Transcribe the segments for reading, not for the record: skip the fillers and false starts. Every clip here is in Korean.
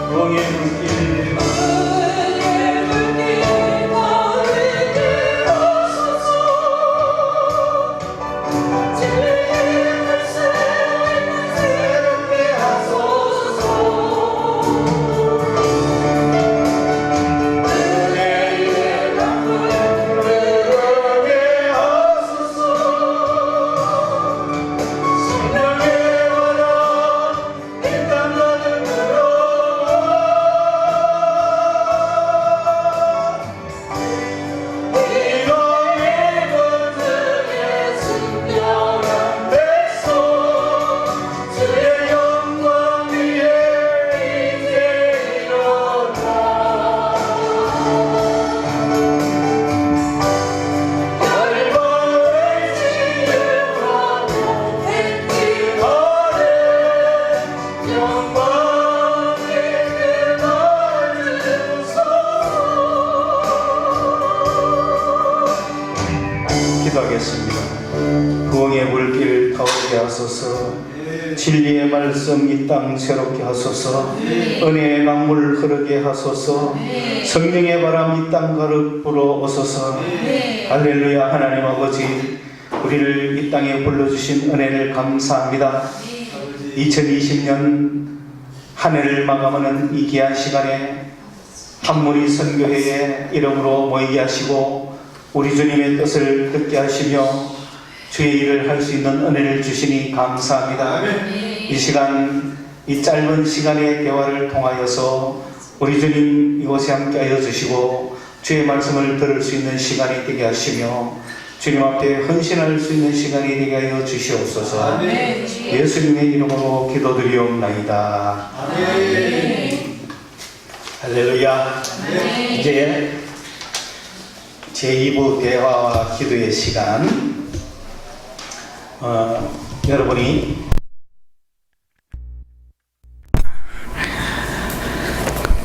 부흥의 물길 기도하겠습니다. 부흥의 물길 타오르게 하소서. 진리의 말씀 이 땅 새롭게 하소서. 은혜의 강물 흐르게 하소서. 성령의 바람 이 땅 가득 불어오소서. 할렐루야. 하나님 아버지, 우리를 이 땅에 불러주신 은혜를 감사합니다. 2020년 한 해를 마감하는 이 귀한 시간에 한무리 선교회의 이름으로 모이게 하시고 우리 주님의 뜻을 듣게 하시며 주의 일을 할 수 있는 은혜를 주시니 감사합니다. 이 시간, 이 짧은 시간의 대화를 통하여서 우리 주님 이곳에 함께하여 주시고 주의 말씀을 들을 수 있는 시간이 되게 하시며 주님 앞에 헌신할 수 있는 시간이 되게 하여 주시옵소서. 예수님의 이름으로 기도드리옵나이다. 할렐루야. 이제 제2부 대화와 기도의 시간, 여러분이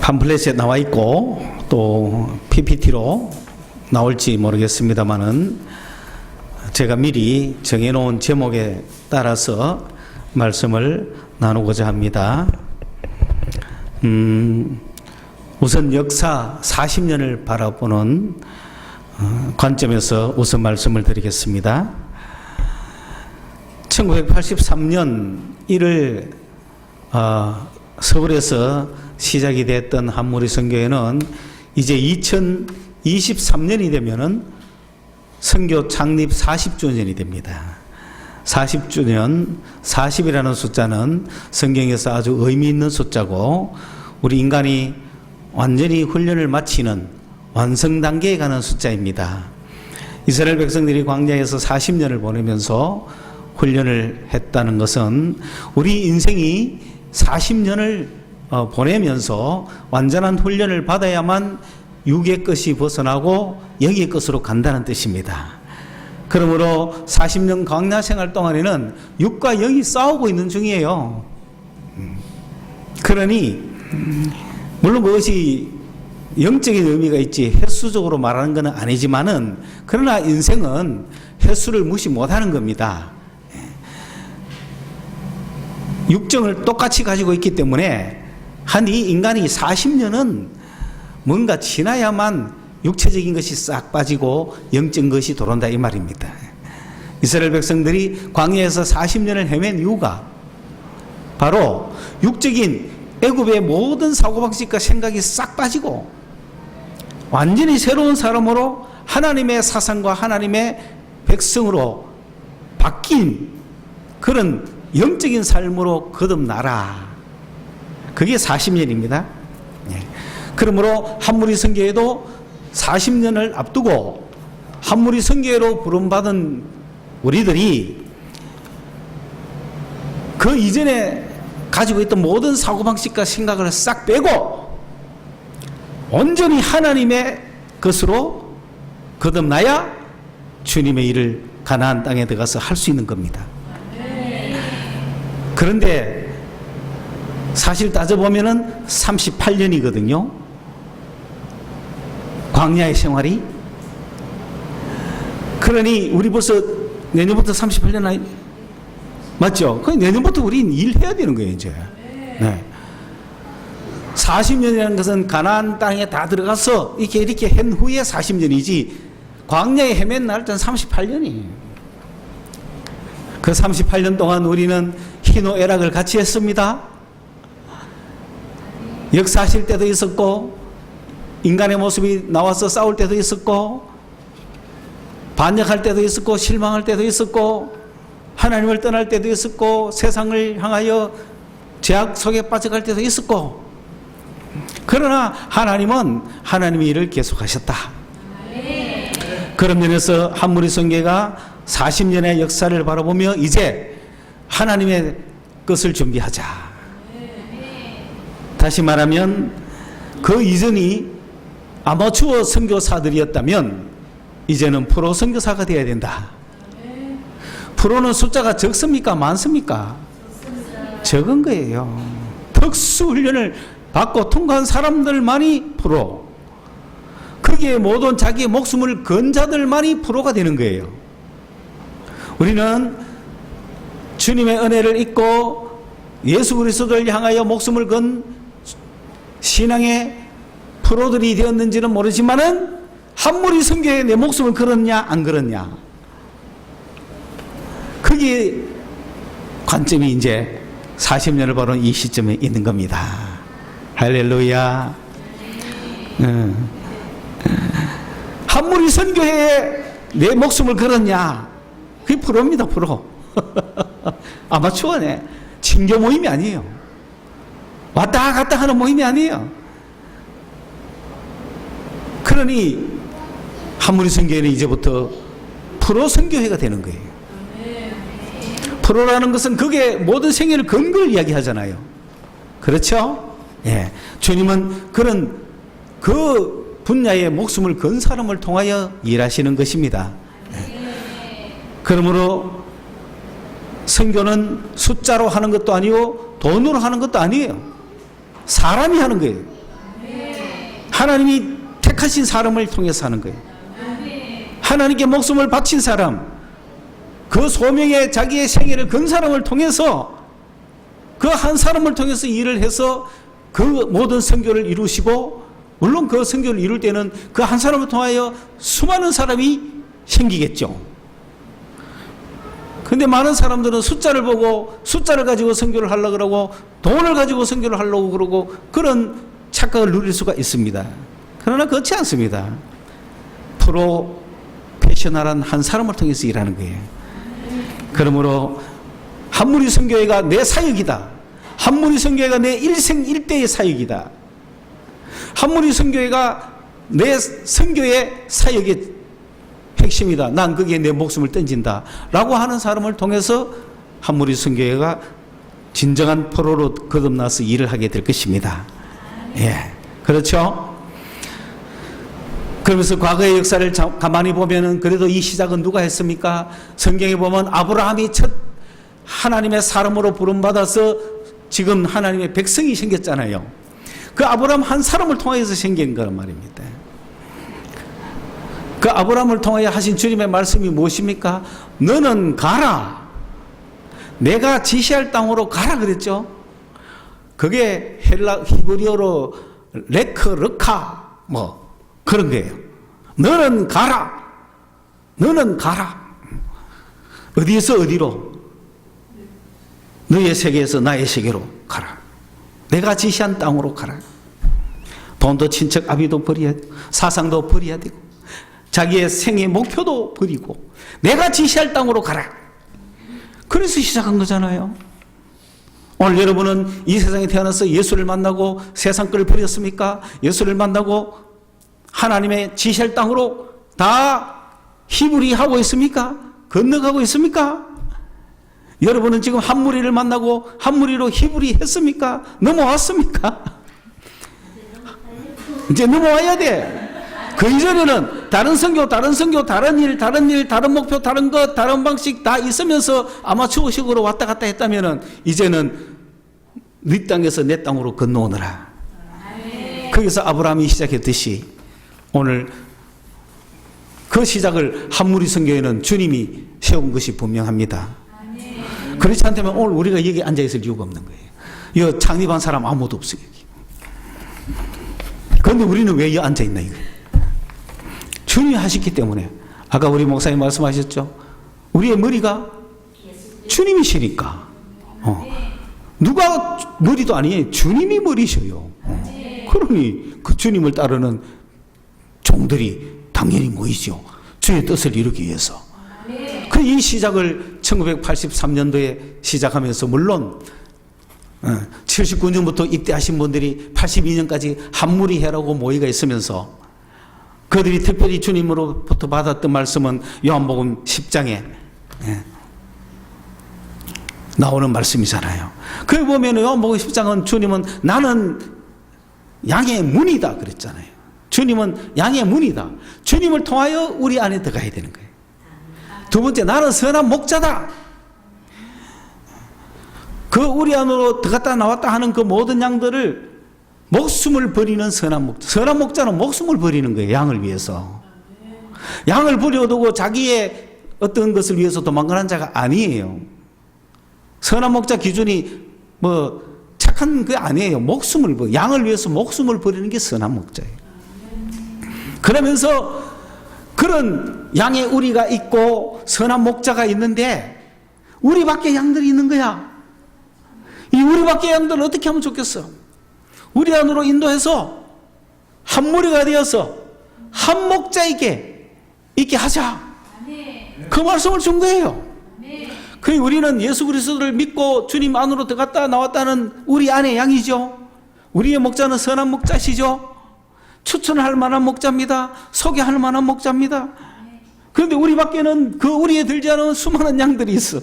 팜플렛에 나와 있고 또 PPT로 나올지 모르겠습니다만은 제가 미리 정해놓은 제목에 따라서 말씀을 나누고자 합니다. 우선 역사 40년을 바라보는 관점에서 우선 말씀을 드리겠습니다. 1983년 1월 서울에서 시작이 됐던 한무리 선교회는 이제 2023년이 되면은 선교 창립 40주년이 됩니다. 40주년, 40이라는 숫자는 성경에서 아주 의미 있는 숫자고 우리 인간이 완전히 훈련을 마치는 완성 단계에 가는 숫자입니다. 이스라엘 백성들이 광야에서 40년을 보내면서 훈련을 했다는 것은 우리 인생이 40년을 보내면서 완전한 훈련을 받아야만 육의 것이 벗어나고 영의 것으로 간다는 뜻입니다. 그러므로 40년 광야 생활 동안에는 육과 영이 싸우고 있는 중이에요. 그러니 물론 그것이 영적인 의미가 있지 횟수적으로 말하는 것은 아니지만은 그러나 인생은 횟수를 무시 못하는 겁니다. 육정을 똑같이 가지고 있기 때문에 한 이 인간이 40년은 뭔가 지나야만 육체적인 것이 싹 빠지고 영적인 것이 들어온다 이 말입니다. 이스라엘 백성들이 광야에서 40년을 헤맨 이유가 바로 육적인 애굽의 모든 사고방식과 생각이 싹 빠지고 완전히 새로운 사람으로 하나님의 사상과 하나님의 백성으로 바뀐 그런 영적인 삶으로 거듭나라. 그게 40년입니다. 그러므로 한무리 선교회도 40년을 앞두고 한무리 선교회로 부름받은 우리들이 그 이전에 가지고 있던 모든 사고방식과 생각을 싹 빼고 온전히 하나님의 것으로 거듭나야 주님의 일을 가나안 땅에 들어가서 할 수 있는 겁니다. 그런데 사실 따져보면은 38년이거든요. 광야의 생활이. 그러니 우리 벌써 내년부터 38년 아니 맞죠? 그 내년부터 우린 일해야 되는 거예요, 이제. 네. 40년이라는 것은 가나안 땅에 다 들어가서 이렇게 한 후에 40년이지 광야에 헤맨 날짜는 38년이에요. 그 38년 동안 우리는 희노애락을 같이 했습니다. 역사하실 때도 있었고 인간의 모습이 나와서 싸울 때도 있었고 반역할 때도 있었고 실망할 때도 있었고 하나님을 떠날 때도 있었고 세상을 향하여 죄악 속에 빠져갈 때도 있었고, 그러나 하나님은 하나님의 일을 계속하셨다. 그런 면에서 한무리 성계가 40년의 역사를 바라보며 이제 하나님의 것을 준비하자. 다시 말하면 그 이전이 아마추어 선교사들이었다면 이제는 프로 선교사가 되어야 된다. 프로는 숫자가 적습니까? 많습니까? 적은 거예요. 특수훈련을 받고 통과한 사람들만이 프로. 거기에 모든 자기의 목숨을 건 자들만이 프로가 되는 거예요. 우리는 주님의 은혜를 잊고 예수 그리스도를 향하여 목숨을 건 신앙의 프로들이 되었는지는 모르지만은 한무리 선교에 내 목숨을 걸었냐 안 걸었냐, 거기에 관점이 이제 40년을 벌은 이 시점에 있는 겁니다. 할렐루야. 한무리 선교회에 내 목숨을 걸었냐, 그게 프로입니다. 프로. 아마추어네. 친교 모임이 아니에요. 왔다 갔다 하는 모임이 아니에요. 그러니 한무리 선교회는 이제부터 프로 선교회가 되는 거예요. 프로라는 것은 그게 모든 생애를 건 걸 이야기하잖아요. 그렇죠? 예. 주님은 그런 그 분야의 목숨을 건 사람을 통하여 일하시는 것입니다. 예. 그러므로 선교는 숫자로 하는 것도 아니고 돈으로 하는 것도 아니에요. 사람이 하는 거예요. 하나님이 택하신 사람을 통해서 하는 거예요. 하나님께 목숨을 바친 사람, 그 소명에 자기의 생애를 건 사람을 통해서, 그 한 사람을 통해서 일을 해서 그 모든 선교를 이루시고, 물론 그 선교를 이룰 때는 그 한 사람을 통하여 수많은 사람이 생기겠죠. 근데 많은 사람들은 숫자를 보고 숫자를 가지고 선교를 하려고 그러고 돈을 가지고 선교를 하려고 그러고 그런 착각을 누릴 수가 있습니다. 그러나 그렇지 않습니다. 프로페셔널한 한 사람을 통해서 일하는 거예요. 그러므로 한무리 선교회가 내 사역이다. 한무리 선교회가 내 일생일대의 사역이다. 한무리 선교회가 내 선교의 사역의 핵심이다. 난 거기에 내 목숨을 던진다. 라고 하는 사람을 통해서 한무리 선교회가 진정한 프로로 거듭나서 일을 하게 될 것입니다. 예. 그렇죠? 그러면서 과거의 역사를 가만히 보면은 그래도 이 시작은 누가 했습니까? 성경에 보면 아브라함이 첫 하나님의 사람으로 부름받아서 지금 하나님의 백성이 생겼잖아요. 그 아브라함 한 사람을 통해서 생긴 거란 말입니다. 그 아브라함을 통하여 하신 주님의 말씀이 무엇입니까? 너는 가라. 내가 지시할 땅으로 가라 그랬죠. 그게 히브리어로 레크르카 뭐 그런 거예요. 너는 가라. 너는 가라. 어디에서 어디로? 너의 세계에서 나의 세계로 가라. 내가 지시한 땅으로 가라. 돈도 친척 아비도 버려야 되고 사상도 버려야 되고 자기의 생애 목표도 버리고 내가 지시할 땅으로 가라. 그래서 시작한 거잖아요. 오늘 여러분은 이 세상에 태어나서 예수를 만나고 세상 걸 버렸습니까? 예수를 만나고 하나님의 지시할 땅으로 다 히브리하고 있습니까? 건너가고 있습니까? 여러분은 지금 한무리를 만나고 한무리로 히브리 했습니까? 넘어왔습니까? 이제 넘어와야 돼. 그 이전에는 다른 선교, 다른 일, 다른 목표, 다른 것, 다른 방식 다 있으면서 아마추어식으로 왔다 갔다 했다면은 이제는 네 땅에서 내 땅으로 건너오너라. 거기서 아브라함이 시작했듯이 오늘 그 시작을 한무리 선교회는 주님이 세운 것이 분명합니다. 그렇지 않다면 오늘 우리가 여기 앉아있을 이유가 없는 거예요. 이 창립한 사람 아무도 없어요. 여기. 그런데 우리는 왜 여기 앉아있나 이거. 주님이 하셨기 때문에. 아까 우리 목사님 말씀하셨죠. 우리의 머리가 주님이시니까. 누가 머리도 아니에요. 주님이 머리셔요. 그러니 그 주님을 따르는 종들이 당연히 모이죠. 주의 뜻을 이루기 위해서. 그 이 시작을 1983년도에 시작하면서 물론 79년부터 입대하신 분들이 82년까지 한무리회라고 모의가 있으면서 그들이 특별히 주님으로부터 받았던 말씀은 요한복음 10장에 나오는 말씀이잖아요. 거기 보면 요한복음 10장은 주님은 나는 양의 문이다 그랬잖아요. 주님은 양의 문이다. 주님을 통하여 우리 안에 들어가야 되는 거예요. 두 번째, 나는 선한 목자다. 그 우리 안으로 들어갔다 나왔다 하는 그 모든 양들을 목숨을 버리는 선한 목자. 선한 목자는 목숨을 버리는 거예요. 양을 위해서. 양을 버려두고 자기의 어떤 것을 위해서 도망가는 자가 아니에요. 선한 목자 기준이 뭐 착한 게 아니에요. 목숨을 버려. 양을 위해서 목숨을 버리는 게 선한 목자예요. 그러면서 그런 양의 우리가 있고 선한 목자가 있는데 우리 밖에 양들이 있는 거야. 이 우리 밖에 양들을 어떻게 하면 좋겠어? 우리 안으로 인도해서 한 무리가 되어서 한 목자에게 있게 하자. 그 말씀을 준 거예요. 그 우리는 예수 그리스도를 믿고 주님 안으로 들어갔다 나왔다는 우리 안의 양이죠. 우리의 목자는 선한 목자시죠. 추천할 만한 목자입니다. 소개할 만한 목자입니다. 그런데 우리 밖에는 그 우리에 들지 않은 수많은 양들이 있어.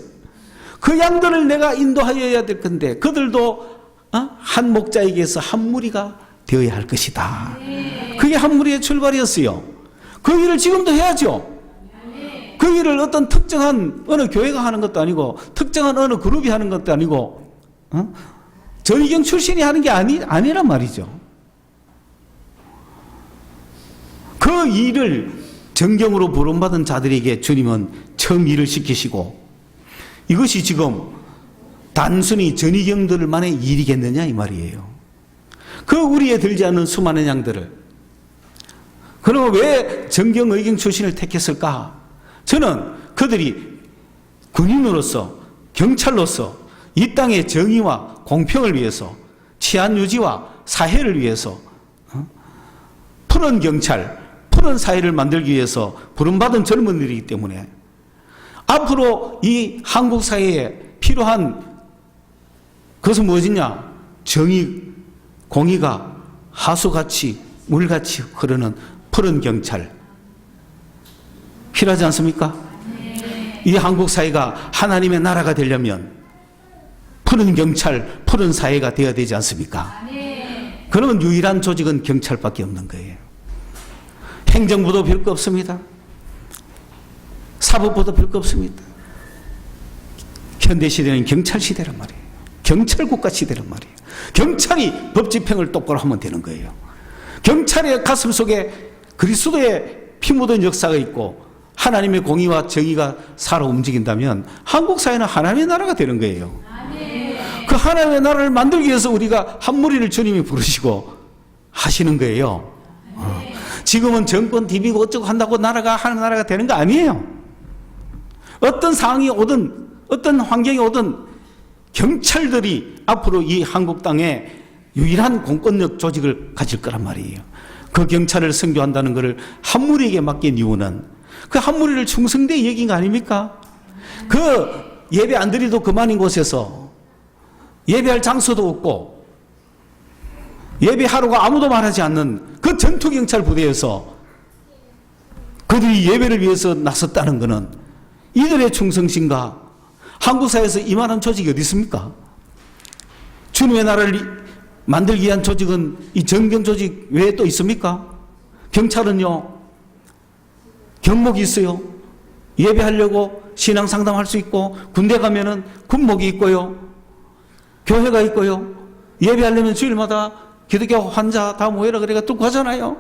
그 양들을 내가 인도하여야 될 건데 그들도 한 목자에게서 한 무리가 되어야 할 것이다. 그게 한 무리의 출발이었어요. 그 일을 지금도 해야죠. 그 일을 어떤 특정한 어느 교회가 하는 것도 아니고 특정한 어느 그룹이 하는 것도 아니고 전희경 출신이 하는 게 아니란 말이죠. 그 일을 정경으로 부름받은 자들에게 주님은 처음 일을 시키시고 이것이 지금 단순히 전희경들만의 일이겠느냐 이 말이에요. 그 우리에 들지 않는 수많은 양들을. 그러면 왜 정경 의경 출신을 택했을까? 저는 그들이 군인으로서 경찰로서 이 땅의 정의와 공평을 위해서 치안 유지와 사회를 위해서 푸른 경찰, 푸른 사회를 만들기 위해서 부름받은 젊은이들이기 때문에 앞으로 이 한국 사회에 필요한 그것은 무엇이냐? 정의, 공의가 하수같이 물같이 흐르는 푸른 경찰 필요하지 않습니까? 이 한국 사회가 하나님의 나라가 되려면 푸른 경찰, 푸른 사회가 되어야 되지 않습니까? 그러면 유일한 조직은 경찰밖에 없는 거예요. 행정부도 별거 없습니다. 사법부도 별거 없습니다. 현대시대는 경찰시대란 말이에요. 경찰국가 시대란 말이에요. 경찰이 법 집행을 똑바로 하면 되는 거예요. 경찰의 가슴 속에 그리스도의 피 묻은 역사가 있고 하나님의 공의와 정의가 살아 움직인다면 한국 사회는 하나님의 나라가 되는 거예요. 그 하나님의 나라를 만들기 위해서 우리가 한 무리를 주님이 부르시고 하시는 거예요. 지금은 정권 디비고 어쩌고 한다고 나라가 하나님 나라가 되는 거 아니에요. 어떤 상황이 오든 어떤 환경이 오든 경찰들이 앞으로 이 한국 땅에 유일한 공권력 조직을 가질 거란 말이에요. 그 경찰을 선교한다는 것을 한 무리에게 맡긴 이유는 그 한 무리를 충성되이 여긴 거 아닙니까? 그 예배 안 드리도 그만인 곳에서 예배할 장소도 없고 예배하러가 아무도 말하지 않는 그 전투경찰 부대에서 그들이 예배를 위해서 나섰다는 것은 이들의 충성심과 한국 사회에서 이만한 조직이 어디 있습니까? 주님의 나라를 만들기 위한 조직은 이 정경 조직 외에 또 있습니까? 경찰은요, 경목이 있어요. 예배하려고 신앙 상담할 수 있고, 군대 가면은 군목이 있고요, 교회가 있고요, 예배하려면 주일마다 기독교 환자 다 모여라 그래가 뚫고 하잖아요.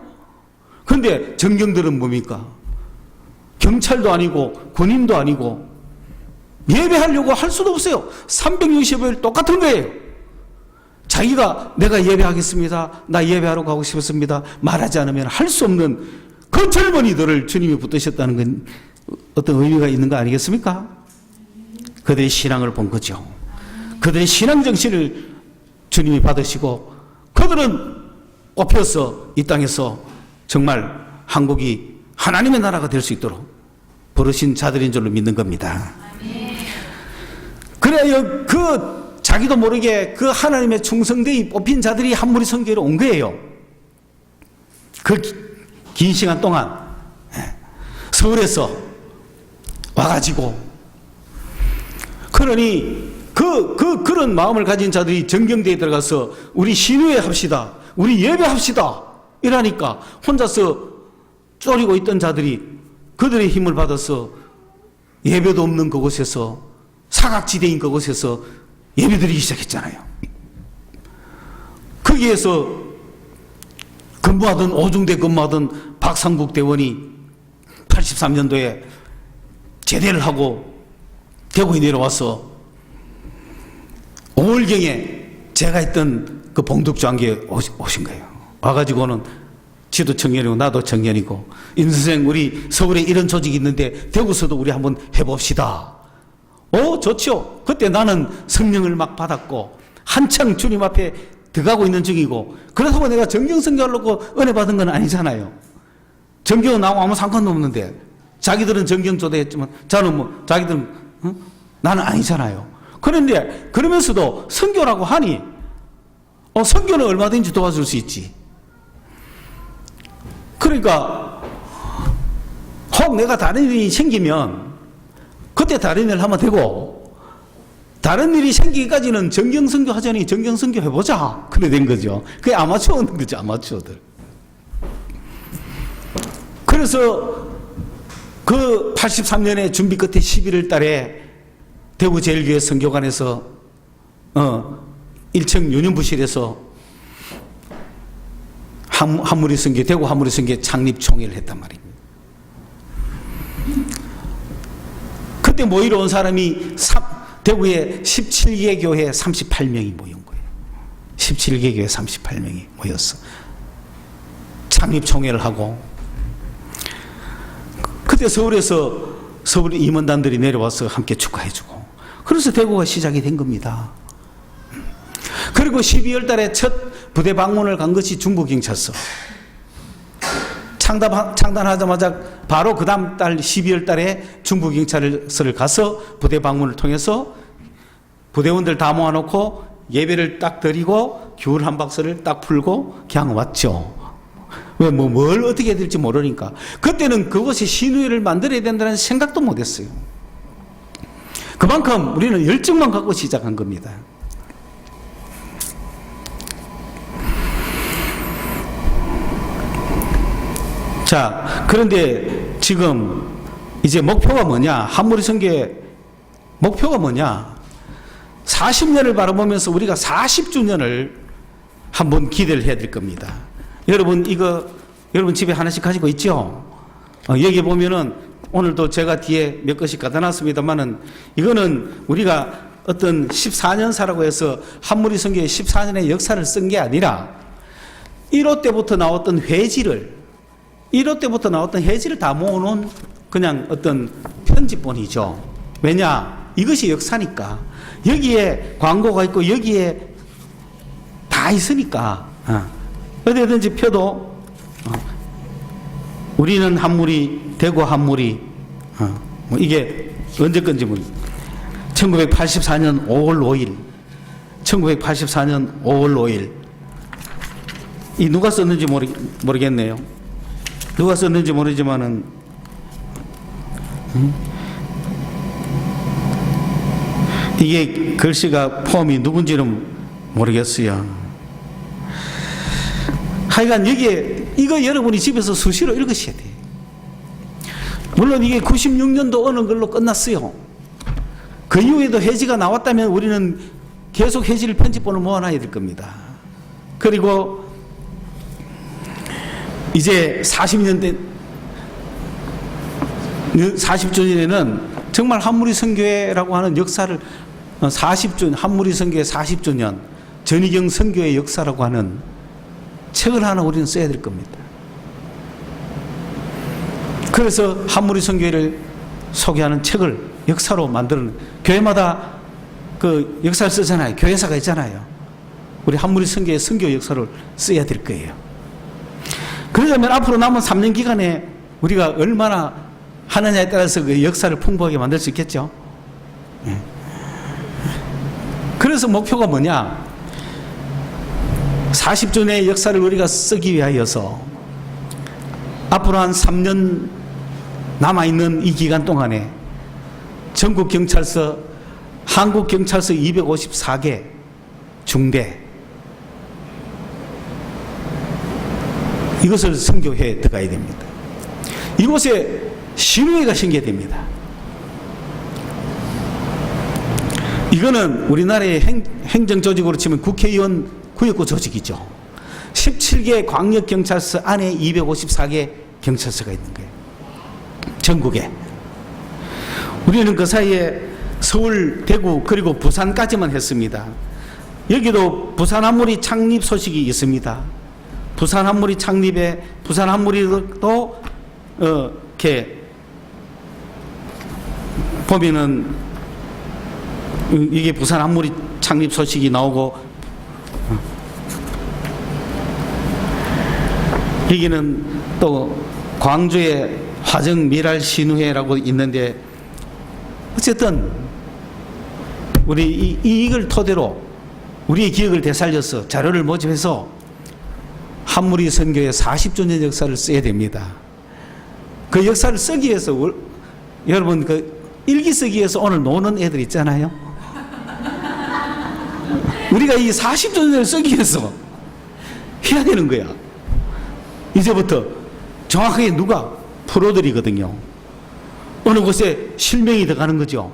그런데 정경들은 뭡니까? 경찰도 아니고 군인도 아니고 예배하려고 할 수도 없어요. 365일 똑같은 거예요. 자기가 내가 예배하겠습니다. 나 예배하러 가고 싶습니다. 말하지 않으면 할 수 없는 그 젊은이들을 주님이 붙드셨다는 건 어떤 의미가 있는 거 아니겠습니까? 그들의 신앙을 본 거죠. 그들의 신앙 정신을 주님이 받으시고 그들은 뽑혀서 이 땅에서 정말 한국이 하나님의 나라가 될 수 있도록 부르신 자들인 줄로 믿는 겁니다. 그래야 그 자기도 모르게 그 하나님의 충성되이 뽑힌 자들이 한무리 선교로 온 거예요. 그 긴 시간 동안 서울에서 와가지고 그러니 그런 마음을 가진 자들이 정경대에 들어가서 우리 신유회 합시다. 우리 예배합시다. 이러니까 혼자서 쪼리고 있던 자들이 그들의 힘을 받아서 예배도 없는 그곳에서 사각지대인 그곳에서 예배드리기 시작했잖아요. 거기에서 근무하던 오중대 근무하던 박상국 대원이 83년도에 제대를 하고 대구에 내려와서 5월경에 제가 있던 그 봉덕주한교에 오신 거예요. 와가지고는 지도 청년이고 나도 청년이고 임선생 우리 서울에 이런 조직이 있는데 대구서도 우리 한번 해봅시다. 좋죠. 그때 나는 성령을 막 받았고 한창 주님 앞에 들어가고 있는 중이고 그렇다고 내가 정경선교 하려고 은혜 받은 건 아니잖아요. 정경은 나하고 아무 상관도 없는데 자기들은 정경 조대했지만 저는 뭐 자기들은 나는 아니잖아요. 그런데 그러면서도 선교라고 하니 선교는 얼마든지 도와줄 수 있지. 그러니까 혹 내가 다른 일이 생기면 그때 다른 일을 하면 되고 다른 일이 생기기까지는 정경선교 하자니 정경선교 해보자. 그래 된 거죠. 그게 아마추어인 거죠. 아마추어들. 그래서 그 83년에 준비 끝에 11월 달에 대구 제일교회 선교관에서 1층 유년부실에서 한무리 선교, 대구 한무리 선교 창립 총회를 했단 말입니다. 그때 모이러 온 사람이 대구에 17개 교회 38명이 모인 거예요. 17개 교회 38명이 모였어. 창립 총회를 하고 그때 서울에서 서울 임원단들이 내려와서 함께 축하해주고 그래서 대구가 시작이 된 겁니다. 그리고 12월 달에 첫 부대 방문을 간 것이 중부경찰서. 창단하자마자 바로 그 다음 달 12월 달에 중부경찰서를 가서 부대 방문을 통해서 부대원들 다 모아놓고 예배를 딱 드리고 귤 한 박스를 딱 풀고 그냥 왔죠. 왜 뭘 어떻게 해야 될지 모르니까. 그때는 그것이 신우회를 만들어야 된다는 생각도 못했어요. 그만큼 우리는 열정만 갖고 시작한 겁니다. 자, 그런데 지금 이제 목표가 뭐냐? 한무리 선교의 목표가 뭐냐? 40년을 바라보면서 우리가 40주년을 한번 기대를 해야 될 겁니다. 여러분 여러분 집에 하나씩 가지고 있죠? 여기 보면은 오늘도 제가 뒤에 몇 것씩 갖다 놨습니다만은 이거는 우리가 어떤 14년사라고 해서 한무리 선교의 14년의 역사를 쓴 게 아니라 1호 때부터 나왔던 회지를 다 모아놓은 그냥 어떤 편집본이죠. 왜냐? 이것이 역사니까. 여기에 광고가 있고 여기에 다 있으니까 어디든지 펴도 우리는 한무리, 대구 한무리 뭐 이게 언제 건지 1984년 5월 5일 1984년 5월 5일 이 누가 썼는지 모르겠네요. 누가 썼는지 모르지만은 이게 글씨가 폼이 누군지는 모르겠어요. 하여간 여기에 이거 여러분이 집에서 수시로 읽으셔야 돼요. 물론 이게 96년도 어느 걸로 끝났어요. 그 이후에도 해지가 나왔다면 우리는 계속 해지를 편집본을 모아놔야 될 겁니다. 그리고 이제 40주년에는 정말 한무리 선교회라고 하는 역사를 한무리 선교회 40주년 전희경 선교의 역사라고 하는 책을 하나 우리는 써야 될 겁니다. 그래서 한무리 선교회를 소개하는 책을 역사로 만드는, 교회마다 그 역사를 쓰잖아요. 교회사가 있잖아요. 우리 한무리 선교의 선교 역사를 써야 될 거예요. 그러려면 앞으로 남은 3년 기간에 우리가 얼마나 하느냐에 따라서 그 역사를 풍부하게 만들 수 있겠죠. 그래서 목표가 뭐냐? 40주년의 역사를 우리가 쓰기 위하여서 앞으로 한 3년 남아있는 이 기간 동안에 전국경찰서, 한국경찰서 254개 중대, 이것을 선교회에 들어가야 됩니다. 이곳에 신우회가 생겨야 됩니다. 이거는 우리나라의 행정조직으로 치면 국회의원 구역구 조직이죠. 17개 광역경찰서 안에 254개 경찰서가 있는 거예요. 전국에. 우리는 그 사이에 서울, 대구, 그리고 부산까지만 했습니다. 여기도 부산 한무리 창립 소식이 있습니다. 부산 한무리 창립에, 부산 한무리도 이렇게 보면은 이게 부산 한무리 창립 소식이 나오고, 여기는 또 광주의 화정 미랄 신우회라고 있는데, 어쨌든 우리 이걸 토대로 우리의 기억을 되살려서 자료를 모집해서 한무리 선교의 40주년 역사를 써야 됩니다. 그 역사를 쓰기 위해서 여러분 그 일기 쓰기 위해서 오늘 노는 애들 있잖아요. 우리가 이 40주년을 쓰기 위해서 해야 되는 거야. 이제부터 정확하게 누가 프로들이거든요. 어느 곳에 실명이 들어가는 거죠.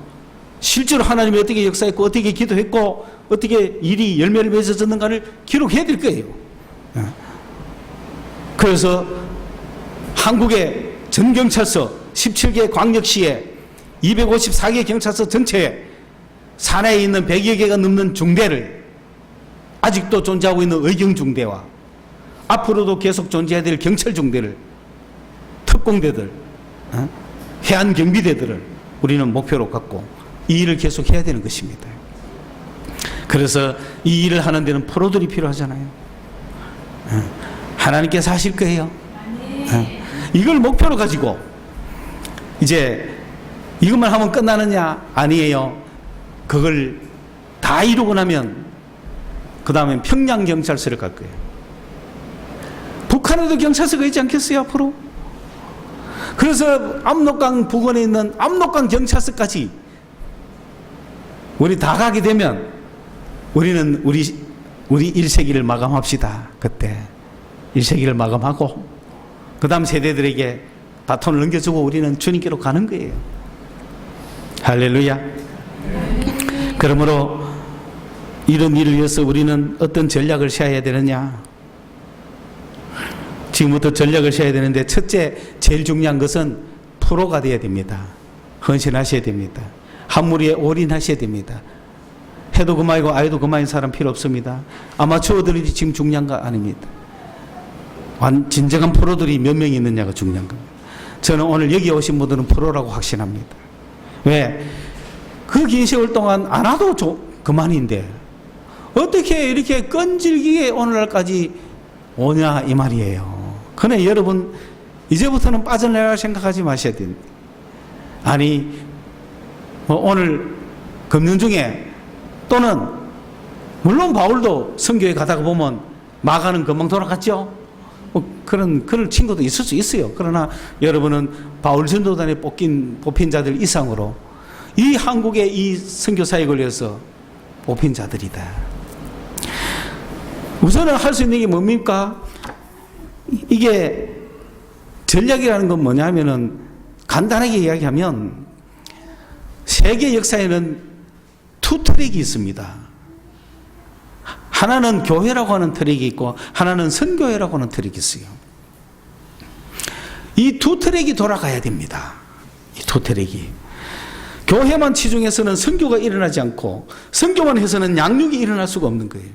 실제로 하나님이 어떻게 역사했고, 어떻게 기도했고, 어떻게 일이 열매를 맺어졌는가를 기록해야 될 거예요. 그래서 한국의 전경찰서 17개 광역시에 254개 경찰서 전체에 산하에 있는 100여 개가 넘는 중대를, 아직도 존재하고 있는 의경중대와 앞으로도 계속 존재해야 될 경찰중대를, 특공대들, 해안경비대들을 우리는 목표로 갖고 이 일을 계속 해야 되는 것입니다. 그래서 이 일을 하는 데는 프로들이 필요하잖아요. 하나님께서 하실 거예요. 이걸 목표로 가지고 이제 이것만 하면 끝나느냐? 아니에요. 그걸 다 이루고 나면 그 다음엔 평양경찰서를 갈 거예요. 북한에도 경찰서가 있지 않겠어요, 앞으로? 그래서 압록강 부근에 있는 압록강 경찰서까지 우리 다 가게 되면 우리는 우리 1세기를 마감합시다. 그때 1세기를 마감하고 그 다음 세대들에게 바톤을 넘겨주고 우리는 주님께로 가는 거예요. 할렐루야. 그러므로 이런 일을 위해서 우리는 어떤 전략을 세워야 되느냐? 지금부터 전략을 세워야 되는데, 첫째, 제일 중요한 것은 프로가 되어야 됩니다. 헌신하셔야 됩니다. 한무리에 올인하셔야 됩니다. 해도 그만이고 아해도 그만인 사람 필요 없습니다. 아마추어들이 지금 중요한 거 아닙니다. 진정한 프로들이 몇 명이 있느냐가 중요한 겁니다. 저는 오늘 여기 오신 분들은 프로라고 확신합니다. 왜? 그 긴 세월 동안 안 와도 그만인데 어떻게 이렇게 끈질기게 오늘날까지 오냐 이 말이에요. 그러나 여러분 이제부터는 빠져나갈 생각하지 마셔야 됩니다. 아니 오늘 금년 중에 또는 물론 바울도 선교에 가다가 보면 마가는 금방 돌아갔죠. 그런 친구도 있을 수 있어요. 그러나 여러분은 바울 전도단에 뽑힌 자들 이상으로 이 한국의 이 선교 사역을 위해서 뽑힌 자들이다. 우선은 할 수 있는 게 뭡니까? 이게 전략이라는 건 뭐냐면은 간단하게 이야기하면 세계 역사에는 투 트랙이 있습니다. 하나는 교회라고 하는 트랙이 있고 하나는 선교회라고 하는 트랙이 있어요. 이 두 트랙이 돌아가야 됩니다. 이 두 트랙이. 교회만 치중해서는 선교가 일어나지 않고 선교만 해서는 양육이 일어날 수가 없는 거예요.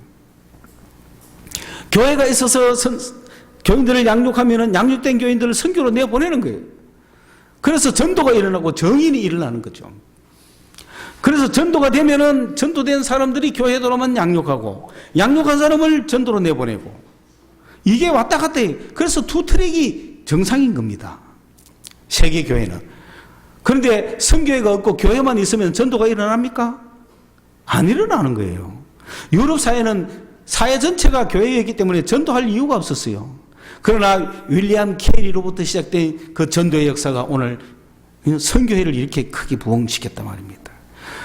교회가 있어서 교인들을 양육하면 양육된 교인들을 선교로 내보내는 거예요. 그래서 전도가 일어나고 정인이 일어나는 거죠. 그래서 전도가 되면은 전도된 사람들이 교회에 들어오면 양육하고, 양육한 사람을 전도로 내보내고, 이게 왔다 갔다 해요. 그래서 투 트랙이 정상인 겁니다. 세계 교회는. 그런데 선교회가 없고 교회만 있으면 전도가 일어납니까? 안 일어나는 거예요. 유럽 사회는 사회 전체가 교회였기 때문에 전도할 이유가 없었어요. 그러나 윌리엄 캐리로부터 시작된 그 전도의 역사가 오늘 선교회를 이렇게 크게 부흥시켰단 말입니다.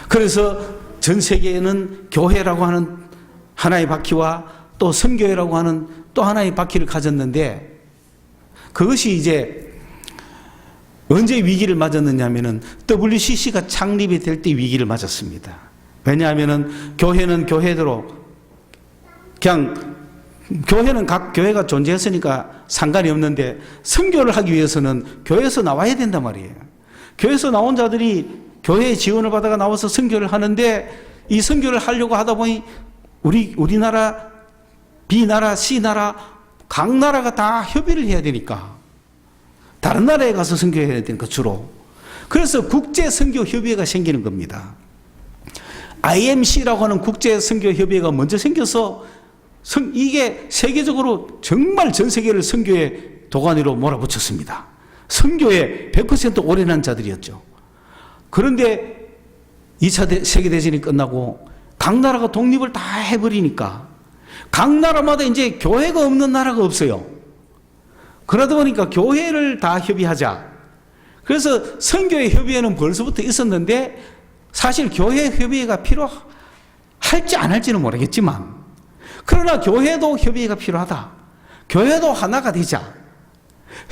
그래서 전 세계에는 교회라고 하는 하나의 바퀴와 또 선교회라고 하는 또 하나의 바퀴를 가졌는데, 그것이 이제 언제 위기를 맞았느냐 하면은 WCC가 창립이 될 때 위기를 맞았습니다. 왜냐하면은 교회는 교회대로 그냥 교회는 각 교회가 존재했으니까 상관이 없는데, 선교를 하기 위해서는 교회에서 나와야 된단 말이에요. 교회에서 나온 자들이 교회의 지원을 받아가 나와서 선교를 하는데, 이 선교를 하려고 하다 보니 우리나라, B나라, C나라, 각 나라가 다 협의를 해야 되니까 다른 나라에 가서 선교해야 되니까 주로. 그래서 국제선교협의회가 생기는 겁니다. IMC라고 하는 국제선교협의회가 먼저 생겨서 이게 세계적으로 정말 전 세계를 선교의 도가니로 몰아붙였습니다. 선교에 100% 올인한 자들이었죠. 그런데 2차 세계대전이 끝나고 각 나라가 독립을 다 해버리니까 각 나라마다 이제 교회가 없는 나라가 없어요. 그러다 보니까 교회를 다 협의하자. 그래서 선교의 협의회는 벌써부터 있었는데, 사실 교회 협의회가 필요할지 안 할지는 모르겠지만, 그러나 교회도 협의회가 필요하다. 교회도 하나가 되자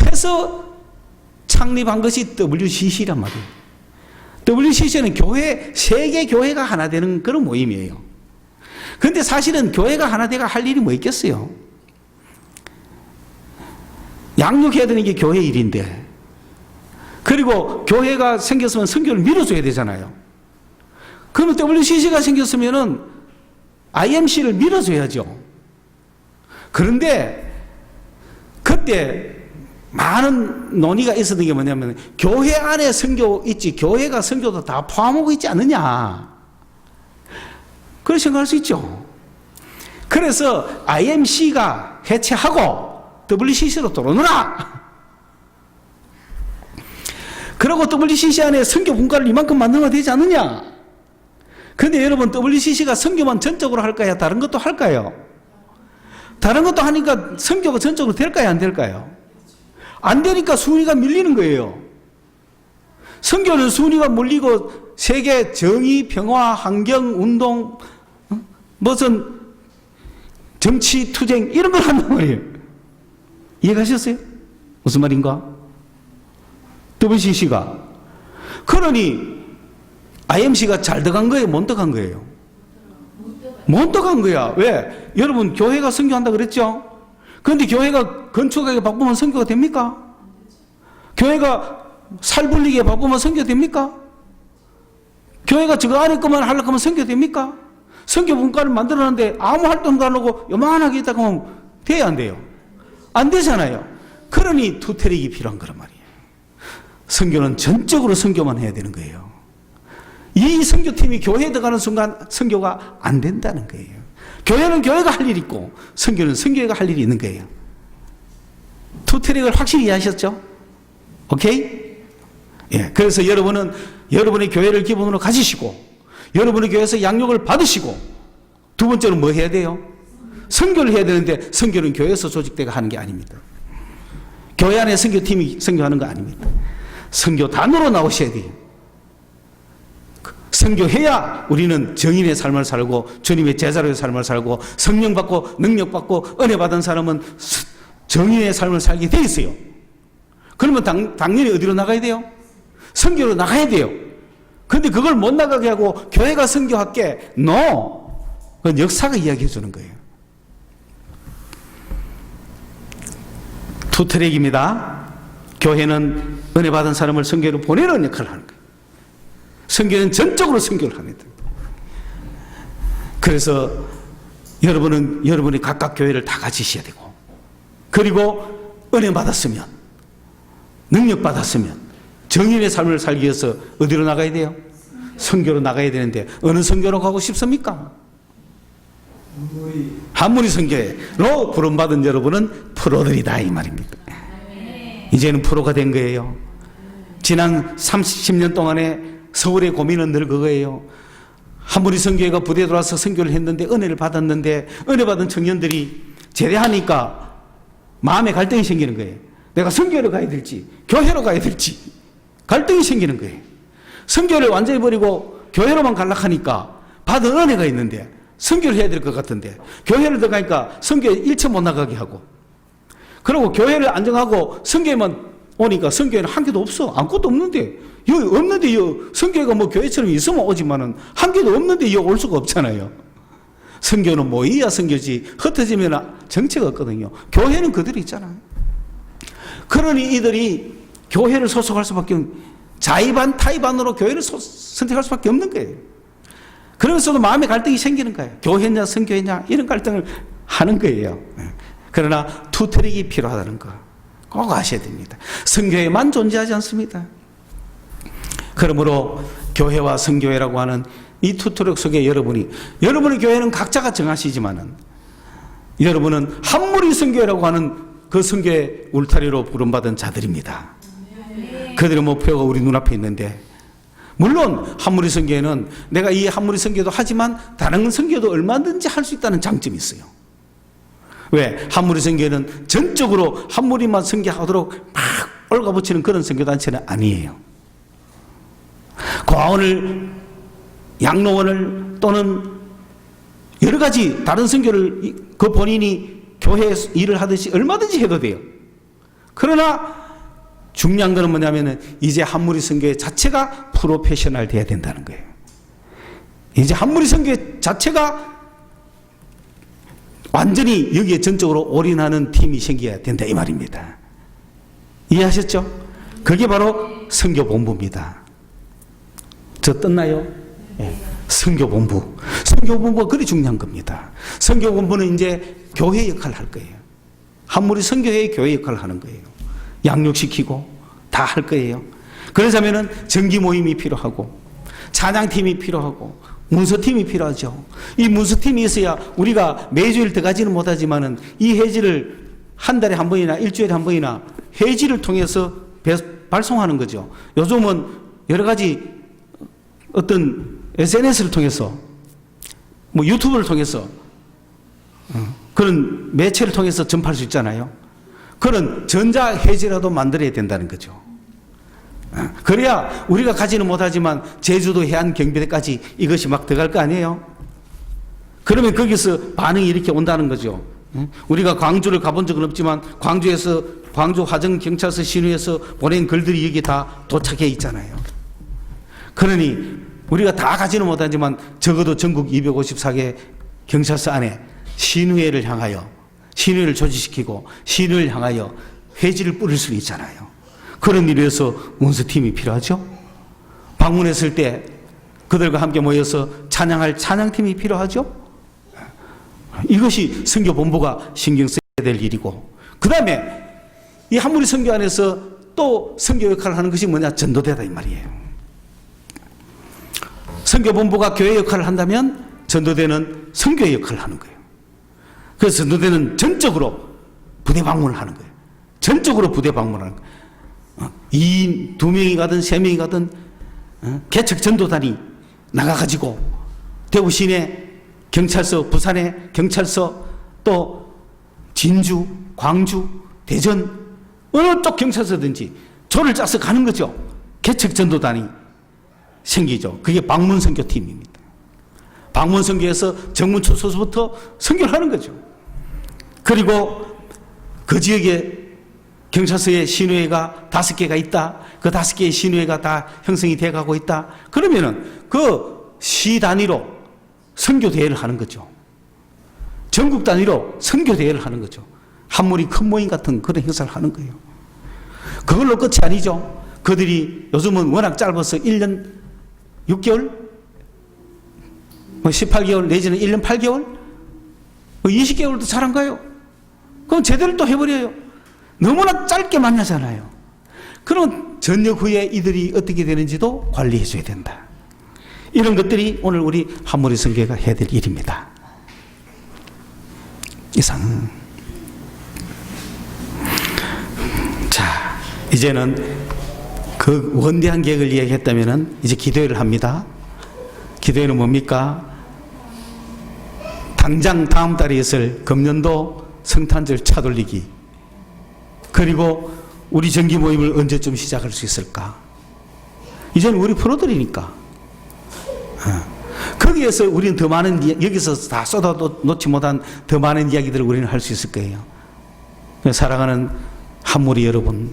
해서 창립한 것이 WCC란 말이에요. WCC는 교회, 세계 교회가 하나 되는 그런 모임이에요. 그런데 사실은 교회가 하나 돼가 할 일이 뭐 있겠어요? 양육해야 되는 게 교회 일인데, 그리고 교회가 생겼으면 선교를 밀어줘야 되잖아요. 그러면 WCC가 생겼으면은 IMC를 밀어줘야죠. 그런데 그때 많은 논의가 있었던 게 뭐냐면, 교회 안에 선교 있지 교회가 선교도 다 포함하고 있지 않느냐, 그렇게 생각할 수 있죠. 그래서 IMC가 해체하고 WCC로 들어오느라, 그리고 WCC 안에 선교 분과를 이만큼 만들어야 되지 않느냐. 그런데 여러분, WCC가 선교만 전적으로 할까요? 다른 것도 할까요? 다른 것도 하니까 선교가 전적으로 될까요? 안 될까요? 안 되니까 순위가 밀리는 거예요. 선교는 순위가 밀리고 세계 정의, 평화, 환경, 운동, 무슨 정치, 투쟁 이런 걸 한단 말이에요. 이해가셨어요? 무슨 말인가? WCC가. 그러니 IMC가 잘 들어간 거예요? 못 들어간 거예요? 못 들어간 거야. 왜? 여러분, 교회가 선교한다 그랬죠? 그런데 교회가 건축하게 바쁘면 선교가 됩니까? 교회가 살 불리게 바쁘면 선교 됩니까? 교회가 저거 안에 것만 하려고 하면 선교 됩니까? 선교 분과를 만들었는데 아무 활동도 안 하고 요만하게 있다가 하면 돼야 안 돼요? 안 되잖아요. 그러니 투트랙이 필요한 거란 말이에요. 선교는 전적으로 선교만 해야 되는 거예요. 이 선교팀이 교회에 들어가는 순간 선교가 안 된다는 거예요. 교회는 교회가 할 일이 있고 선교는 선교회가 할 일이 있는 거예요. 투트랙을 확실히 이해하셨죠? 오케이? 예. 그래서 여러분은 여러분의 교회를 기본으로 가지시고 여러분의 교회에서 양육을 받으시고, 두 번째로 뭐 해야 돼요? 선교를 해야 되는데, 선교는 교회에서 조직되가 하는 게 아닙니다. 교회 안에 선교팀이 선교하는 거 아닙니다. 선교단으로 나오셔야 돼요. 선교해야 우리는 정인의 삶을 살고 주님의 제자로의 삶을 살고, 성령 받고 능력 받고 은혜 받은 사람은 정인의 삶을 살게 돼 있어요. 그러면 당연히 어디로 나가야 돼요? 선교로 나가야 돼요. 그런데 그걸 못 나가게 하고 교회가 선교할게, no. 그건 역사가 이야기해 주는 거예요. 투트랙입니다. 교회는 은혜 받은 사람을 선교로 보내는 역할을 하는 거예요. 선교는 전적으로 선교를 합니다. 그래서 여러분은 여러분이 각각 교회를 다 가지셔야 되고, 그리고 은혜 받았으면, 능력 받았으면 정인의 삶을 살기 위해서 어디로 나가야 돼요? 선교로 나가야 되는데 어느 선교로 가고 싶습니까? 한무리 선교회로 부름받은 여러분은 프로들이다 이 말입니다. 이제는 프로가 된 거예요. 지난 30년 동안에 서울의 고민은 늘 그거예요. 한무리 선교회가 부대에 들어와서 선교를 했는데 은혜를 받았는데 은혜 받은 청년들이 제대하니까 마음에 갈등이 생기는 거예요. 내가 선교로 가야 될지 교회로 가야 될지 갈등이 생기는 거예요. 선교를 완전히 버리고 교회로만 갈락하니까 받은 은혜가 있는데 선교를 해야 될 것 같은데 교회를 들어가니까 선교에 일체 못 나가게 하고, 그리고 교회를 안정하고 선교에만 오니까 선교에는 한 개도 없어. 아무것도 없는데 여기 없는데 선교가 뭐 교회처럼 있으면 오지만은 한 개도 없는데 여기 올 수가 없잖아요. 선교는 모이야 선교지 흩어지면 정체가 없거든요. 교회는 그대로 있잖아요. 그러니 이들이 교회를 소속할 수밖에 없는, 자의반 타의반으로 교회를 선택할 수밖에 없는 거예요. 그러면서도 마음의 갈등이 생기는 거예요. 교회냐 선교회냐 이런 갈등을 하는 거예요. 그러나 투트랙이 필요하다는 거 꼭 아셔야 됩니다. 선교회만 존재하지 않습니다. 그러므로 교회와 선교회라고 하는 이 투트랙 속에 여러분의 교회는 각자가 정하시지만은 여러분은 한무리 선교회라고 하는 그 선교회 울타리로 부름받은 자들입니다. 그들의 목표가 우리 눈앞에 있는데, 물론 한무리 선교회는 내가 이 한무리 선교도 하지만 다른 선교도 얼마든지 할 수 있다는 장점이 있어요. 왜? 한무리 선교회는 전적으로 한무리만 선교하도록 막 올가붙이는 그런 선교단체는 아니에요. 고아원을, 양로원을 또는 여러 가지 다른 선교를 그 본인이 교회 일을 하듯이 얼마든지 해도 돼요. 그러나 중요한 것은 뭐냐면은 이제 한무리 선교회 자체가 프로페셔널 돼야 된다는 거예요. 이제 한무리 선교회 자체가 완전히 여기에 전적으로 올인하는 팀이 생겨야 된다 이 말입니다. 이해하셨죠? 그게 바로 선교본부입니다. 저 떴나요? 네. 선교본부. 선교본부가 그리 중요한 겁니다. 선교본부는 이제 교회 역할을 할 거예요. 한무리 선교회의 교회 역할을 하는 거예요. 양육시키고 다 할 거예요. 그러자면은 정기 모임이 필요하고 찬양팀이 필요하고 문서팀이 필요하죠. 이 문서팀이 있어야 우리가 매주일 들어가지는 못하지만은 이 회지를 한 달에 한 번이나 일주일에 한 번이나 회지를 통해서 발송하는 거죠. 요즘은 여러 가지 어떤 SNS를 통해서 뭐 유튜브를 통해서 그런 매체를 통해서 전파할 수 있잖아요. 그런 전자회지라도 만들어야 된다는 거죠. 그래야 우리가 가지는 못하지만 제주도 해안경비대까지 이것이 막 들어갈 거 아니에요. 그러면 거기서 반응이 이렇게 온다는 거죠. 우리가 광주를 가본 적은 없지만 광주 화정경찰서 신우에서 보낸 글들이 여기 다 도착해 있잖아요. 그러니 우리가 다 가지는 못하지만 적어도 전국 254개 경찰서 안에 신우회를 향하여 신우회를 조직시키고 신우회를 향하여 회지를 뿌릴 수 있잖아요. 그런 일을 위해서 문서팀이 필요하죠. 방문했을 때 그들과 함께 모여서 찬양할 찬양팀이 필요하죠. 이것이 선교본부가 신경 써야 될 일이고, 그 다음에 이 한무리 선교 안에서 또 선교 역할을 하는 것이 뭐냐? 전도대다 이 말이에요. 선교본부가 교회 역할을 한다면 전도대는 선교의 역할을 하는 거예요. 그래서 전도대는 전적으로 부대 방문을 하는 거예요. 전적으로 부대 방문하는 거예요. 2명이 가든 3명이 가든 개척 전도단이 나가가지고 대구 시내 경찰서, 부산의 경찰서, 또 진주, 광주, 대전 어느 쪽 경찰서든지 조를 짜서 가는 거죠. 개척 전도단이 생기죠. 그게 방문 선교팀입니다. 방문 선교에서 정문 초소부터 선교를 하는 거죠. 그리고 그 지역에 경찰서에 신우회가 5개가 있다. 그 5개의 신우회가 다 형성이 돼 가고 있다. 그러면은 그 시 단위로 선교대회를 하는 거죠. 전국 단위로 선교대회를 하는 거죠. 한무리 큰 모임 같은 그런 행사를 하는 거예요. 그걸로 끝이 아니죠. 그들이 요즘은 워낙 짧아서 1년 6개월, 18개월 내지는 1년 8개월 20개월도 잘한가요? 그럼 제대로 또 해버려요. 너무나 짧게 만나잖아요. 그럼 전역 후에 이들이 어떻게 되는지도 관리해 줘야 된다. 이런 것들이 오늘 우리 한무리 선교회가 해야 될 일입니다. 이상. 자, 이제는 그 원대한 계획을 이야기했다면 이제 기도회를 합니다. 기도회는 뭡니까? 당장 다음 달에 있을 금년도 성탄절 차돌리기. 그리고 우리 정기 모임을 언제쯤 시작할 수 있을까? 이제는 우리 프로들이니까. 거기에서 우리는 더 많은, 여기서 다 쏟아도 놓지 못한 더 많은 이야기들을 우리는 할 수 있을 거예요. 사랑하는 한무리 여러분,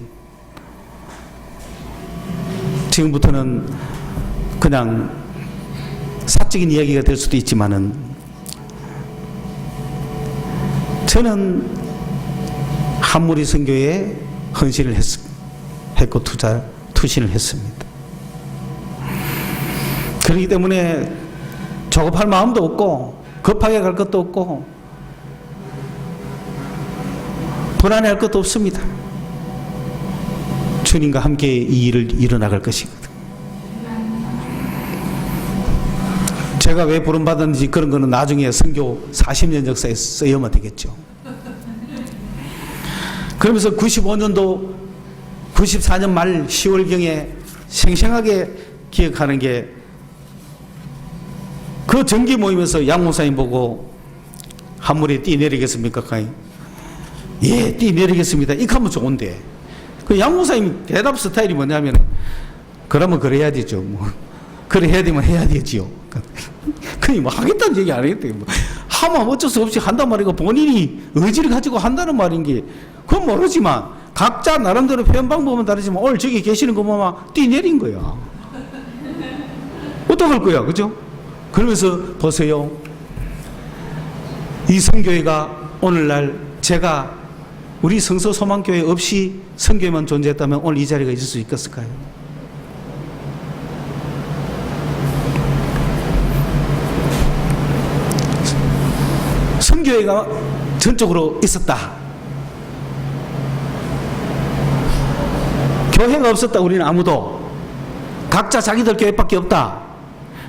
지금부터는 그냥 사적인 이야기가 될 수도 있지만은 저는 한무리 선교에 헌신을 했고 투신을 했습니다. 그렇기 때문에 조급할 마음도 없고 급하게 갈 것도 없고 불안해할 것도 없습니다. 주님과 함께 이 일을 이뤄나갈 것이거든. 제가 왜 부름받았는지 그런 거는 나중에 선교 40년 역사에 쓰여면 되겠죠. 그러면서 95년도 94년 말 10월경에 생생하게 기억하는 게 그 정기 모임에서 양 목사님 보고 한무리에 뛰내리겠습니까? 예, 뛰내리겠습니다. 이렇게 하면 좋은데 그 양 목사님 대답 스타일이 뭐냐면 그러면 그래야 되죠. 뭐. 그래 해야 되면 해야 되지요. 그니 뭐 하겠다는 얘기 안 하겠대요. 뭐. 하면 어쩔 수 없이 한단 말이고 본인이 의지를 가지고 한다는 말인 게 그건 모르지만 각자 나름대로 표현 방법은 다르지만 오늘 저기 계시는 거 보면 뛰내린 거야. 어떡할 거야, 그죠? 그러면서 보세요. 이 선교회가 오늘날 제가 우리 성서소망교회 없이 선교회만 존재했다면 오늘 이 자리가 있을 수 있겠을까요? 선교회가 전적으로 있었다. 교회가 없었다. 우리는 아무도. 각자 자기들 교회밖에 없다.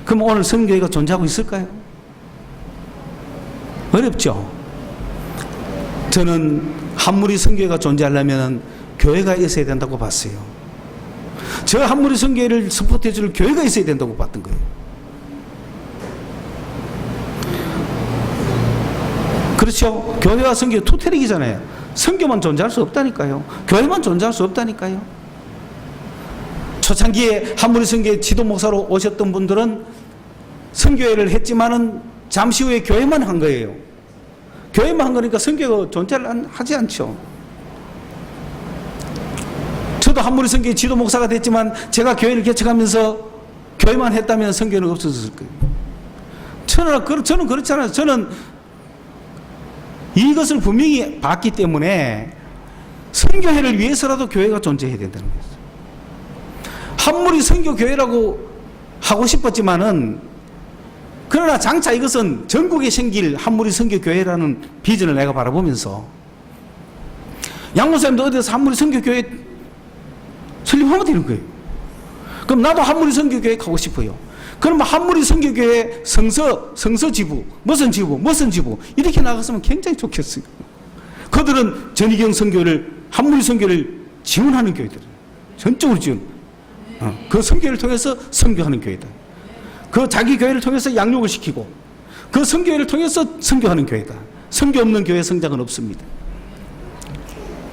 그럼 오늘 선교회가 존재하고 있을까요? 어렵죠. 저는 한무리 선교회가 존재하려면 교회가 있어야 된다고 봤어요. 저 한무리 선교회를 서포트해 줄 교회가 있어야 된다고 봤던 거예요. 그렇죠. 교회와 선교 투태릭이잖아요. 선교만 존재할 수 없다니까요. 교회만 존재할 수 없다니까요. 초창기에 한무리 선교회 지도 목사로 오셨던 분들은 선교회를 했지만은 잠시 후에 교회만 한 거예요. 교회만 한 거니까 선교가 존재를 하지 않죠. 저도 한무리 선교회 지도 목사가 됐지만 제가 교회를 개척하면서 교회만 했다면 선교는 없어졌을 거예요. 저는 그렇지 않아요. 저는 이것을 분명히 봤기 때문에 선교회를 위해서라도 교회가 존재해야 된다는 거죠. 한무리 선교교회라고 하고 싶었지만은 그러나 장차 이것은 전국에 생길 한무리 선교교회라는 비전을 내가 바라보면서 양 목사님도 어디서 한무리 선교교회 설립하면 되는 거예요. 그럼 나도 한무리 선교교회 가고 싶어요. 그러면 한무리 선교교회 성서지부, 무슨 지부 이렇게 나갔으면 굉장히 좋겠어요. 그들은 전희경 선교를 한무리 선교를 지원하는 교회들, 전적으로 지원. 그 선교를 통해서 선교하는 교회다. 그 자기 교회를 통해서 양육을 시키고 그 선교회를 통해서 선교하는 교회다. 선교 없는 교회 성장은 없습니다.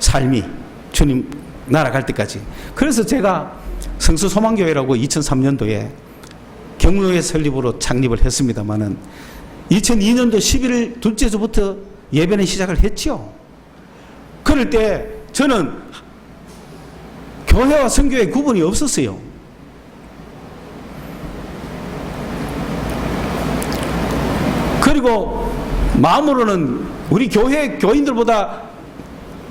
삶이 주님 나라 갈 때까지. 그래서 제가 성수소망교회라고 2003년도에 경로회 설립으로 창립을 했습니다마는 2002년도 11월 둘째 주부터 예배는 시작을 했죠. 그럴 때 저는 교회와 선교회 구분이 없었어요. 그리고 마음으로는 우리 교회 교인들보다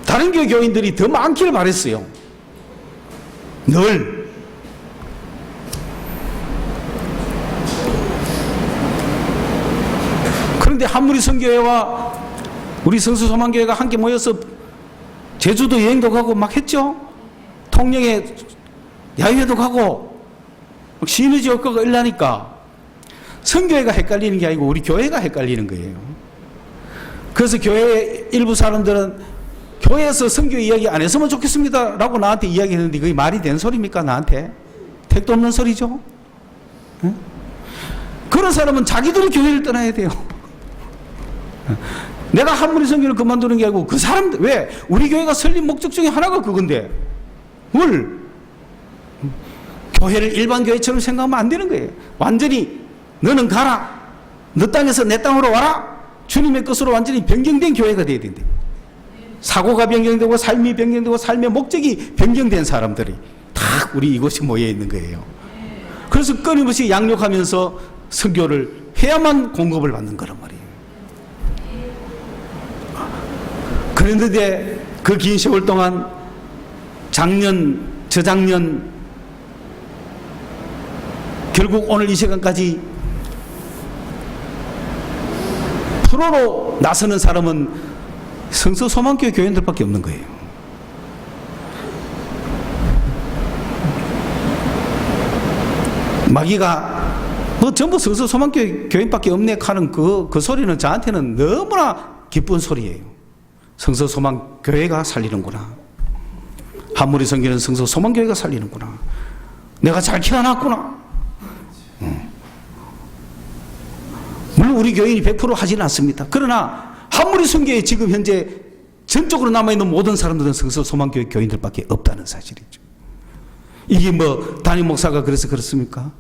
다른 교회 교인들이 더 많기를 바랬어요. 늘. 그런데 한무리 선교회와 우리 성수소망교회가 함께 모여서 제주도 여행도 가고 막 했죠. 통영에 야유회도 가고 막 시너지 효과가 일나니까 선교회가 헷갈리는 게 아니고 우리 교회가 헷갈리는 거예요. 그래서 교회 일부 사람들은 교회에서 선교 이야기 안 했으면 좋겠습니다 라고 나한테 이야기했는데 그게 말이 된 소리입니까? 나한테 택도 없는 소리죠. 응? 그런 사람은 자기들이 교회를 떠나야 돼요. 내가 한문의 선교를 그만두는 게 아니고 그 사람들, 왜? 우리 교회가 설립 목적 중에 하나가 그건데 뭘 교회를 일반 교회처럼 생각하면 안 되는 거예요. 완전히 너는 가라, 너 땅에서 내 땅으로 와라, 주님의 것으로 완전히 변경된 교회가 돼야 된대. 사고가 변경되고 삶이 변경되고 삶의 목적이 변경된 사람들이 다 우리 이곳에 모여 있는 거예요. 그래서 끊임없이 양육하면서 선교를 해야만 공급을 받는 거란 말이에요. 그런데 그 긴 세월 동안 작년, 저작년, 결국 오늘 이 시간까지 프로로 나서는 사람은 성서소망교회 교인들밖에 없는 거예요. 마귀가 뭐 전부 성서소망교회 교인밖에 없네 하는 그 소리는 저한테는 너무나 기쁜 소리예요. 성서소망교회가 살리는구나. 한무리 선교는 성서소망교회가 살리는구나. 내가 잘 키워놨구나. 물론 우리 교인이 100% 하지는 않습니다. 그러나 한무리 선교에 지금 현재 전적으로 남아있는 모든 사람들은 성서소망교회 교인들밖에 없다는 사실이죠. 이게 뭐 담임 목사가 그래서 그렇습니까?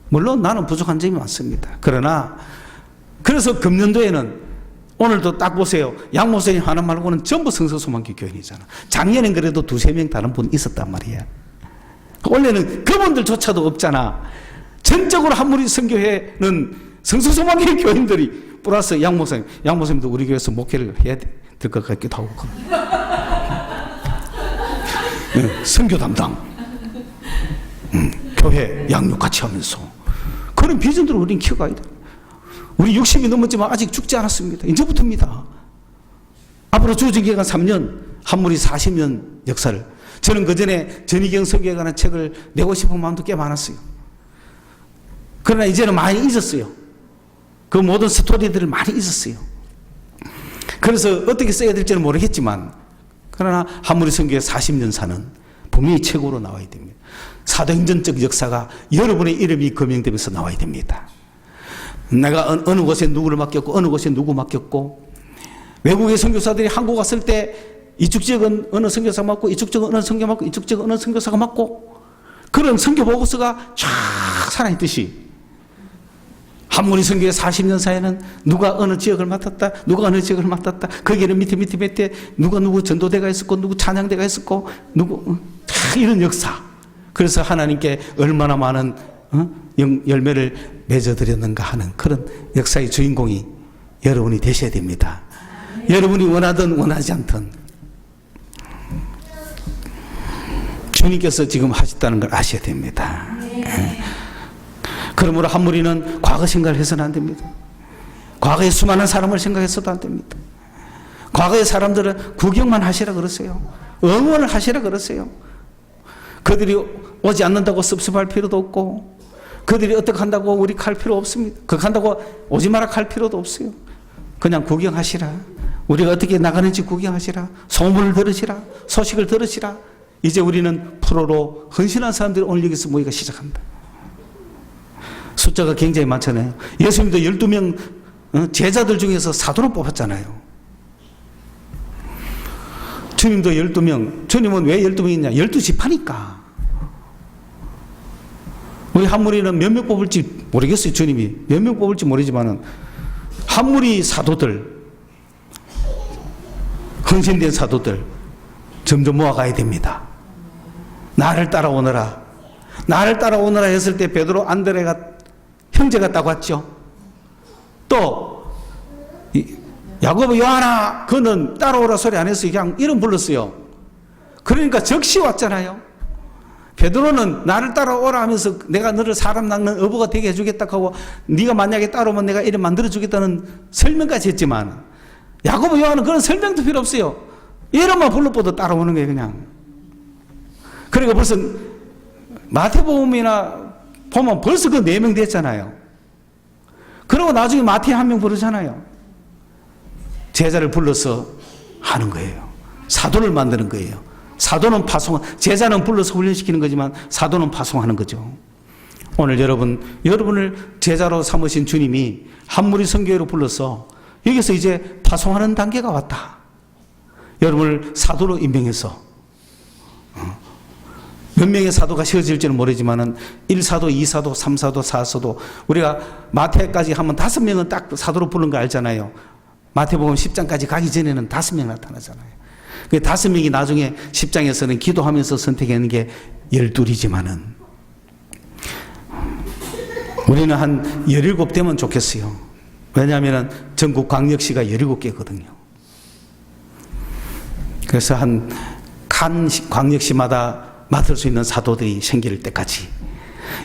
물론 나는 부족한 점이 많습니다. 그러나 그래서 금년도에는 오늘도 딱 보세요. 양 목사님 하나 말고는 전부 성서소망교회 교인이잖아. 작년엔 그래도 두세 명 다른 분 있었단 말이야. 원래는 그분들조차도 없잖아. 전적으로 한무리 선교회는 성서소망교회 교인들이 플러스 양 목사님. 양 목사님도 우리 교회에서 목회를 해야 될 것 같기도 하고. 네, 선교 담당. 교회 양육 같이 하면서. 그런 비전들을 우리는 키워가야 돼. 우리 60이 넘었지만 아직 죽지 않았습니다. 이제부터입니다. 앞으로 주어진 기간 3년, 한무리 40년 역사를. 저는 그 전에 전희경 선교에 관한 책을 내고 싶은 마음도 꽤 많았어요. 그러나 이제는 많이 잊었어요. 그 모든 스토리들을 많이 잊었어요. 그래서 어떻게 써야 될지는 모르겠지만, 그러나 한무리 선교의 40년 사는 분명히 책으로 나와야 됩니다. 사도행전적 역사가 여러분의 이름이 거명되면서 나와야 됩니다. 내가 어느 곳에 누구를 맡겼고 어느 곳에 누구 맡겼고, 외국의 선교사들이 한국 왔을 때 이쪽 지역은 어느 선교사가 맡고 이쪽 지역은 어느 선교 맡고 이쪽 지역은 어느 선교사가 맡고, 그런 선교 보고서가 쫙 살아있듯이 한무리 선교의 40년 사이에는 누가 어느 지역을 맡았다, 누가 어느 지역을 맡았다, 거기는 밑에 누구 전도대가 있었고 누구 찬양대가 있었고 누구 이런 역사. 그래서 하나님께 얼마나 많은 열매를 맺어드렸는가 하는 그런 역사의 주인공이 여러분이 되셔야 됩니다. 여러분이 원하든 원하지 않든 주님께서 지금 하셨다는 걸 아셔야 됩니다. 그러므로 한무리는 과거 생각을 해서는 안 됩니다. 과거에 수많은 사람을 생각해서도 안 됩니다. 과거의 사람들은 구경만 하시라 그러세요. 응원을 하시라 그러세요. 그들이 오지 않는다고 섭섭할 필요도 없고, 그들이 어떻게 한다고 우리 갈 필요 없습니다. 그렇게 한다고 오지 마라 갈 필요도 없어요. 그냥 구경하시라. 우리가 어떻게 나가는지 구경하시라. 소문을 들으시라. 소식을 들으시라. 이제 우리는 프로로 헌신한 사람들이 오늘 여기서 모이기 시작한다. 숫자가 굉장히 많잖아요. 예수님도 12명 제자들 중에서 사도로 뽑았잖아요. 주님도 12명. 주님은 왜 12명이냐? 12지파니까. 우리 한무리는 몇 명 뽑을지 모르겠어요. 주님이 몇 명 뽑을지 모르지만은 한무리 사도들, 헌신된 사도들 점점 모아가야 됩니다. 나를 따라오너라. 나를 따라오너라 했을 때 베드로, 안드레가 형제가 딱 왔죠. 또 야고보, 요한아, 그는 따라오라 소리 안 했어요. 그냥 이름 불렀어요. 그러니까 적시 왔잖아요. 베드로는 나를 따라오라 하면서 내가 너를 사람 낚는 어부가 되게 해주겠다 하고, 네가 만약에 따라오면 내가 이름 만들어 주겠다는 설명까지 했지만, 야고보 요한은 그런 설명도 필요 없어요. 이름만 불러보도 따라오는 거예요, 그냥. 그러니까 벌써 마태복음이나 보면 벌써 그 4명 됐잖아요. 그리고 나중에 마태 1명 부르잖아요. 제자를 불러서 하는 거예요. 사도를 만드는 거예요. 사도는 제자는 불러서 훈련시키는 거지만 사도는 파송하는 거죠. 오늘 여러분을 제자로 삼으신 주님이 한 무리 선교회로 불러서 여기서 이제 파송하는 단계가 왔다. 여러분을 사도로 임명해서 몇 명의 사도가 세워질지는 모르지만은 1사도, 2사도, 3사도, 4사도 우리가 마태까지 하면 5명은 딱 사도로 부른 거 알잖아요. 마태복음 10장까지 가기 전에는 5명 나타나잖아요. 그 5명이 나중에 10장에서는 기도하면서 선택하는 게 12이지만은 우리는 한 17 되면 좋겠어요. 왜냐하면 전국 광역시가 17개거든요. 그래서 한 광역시마다 맡을 수 있는 사도들이 생길 때까지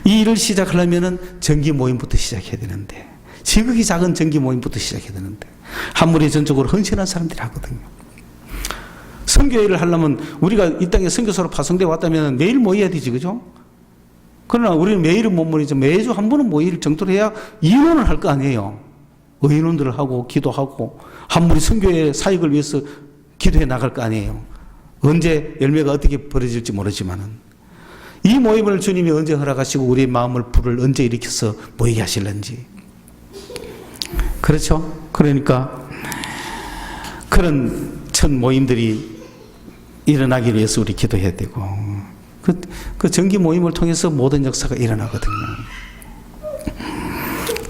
이 일을 시작하려면 정기 모임부터 시작해야 되는데, 지극히 작은 정기 모임부터 시작해야 되는데 한 무리 전적으로 헌신한 사람들이 하거든요. 선교회를 하려면 우리가 이 땅에 선교사로 파송되어 왔다면 매일 모여야 되지, 그죠? 그러나 우리는 매일은 못 모이죠. 매주 한 번은 모일 정도로 해야 인원을 할 거 아니에요. 의논들을 하고 기도하고 한 무리 선교회 사역을 위해서 기도해 나갈 거 아니에요. 언제 열매가 어떻게 벌어질지 모르지만은 이 모임을 주님이 언제 허락하시고 우리의 마음을 불을 언제 일으켜서 모이게 하실는지. 그렇죠? 그러니까 그런 첫 모임들이 일어나기 위해서 우리 기도해야 되고, 그 정기 모임을 통해서 모든 역사가 일어나거든요.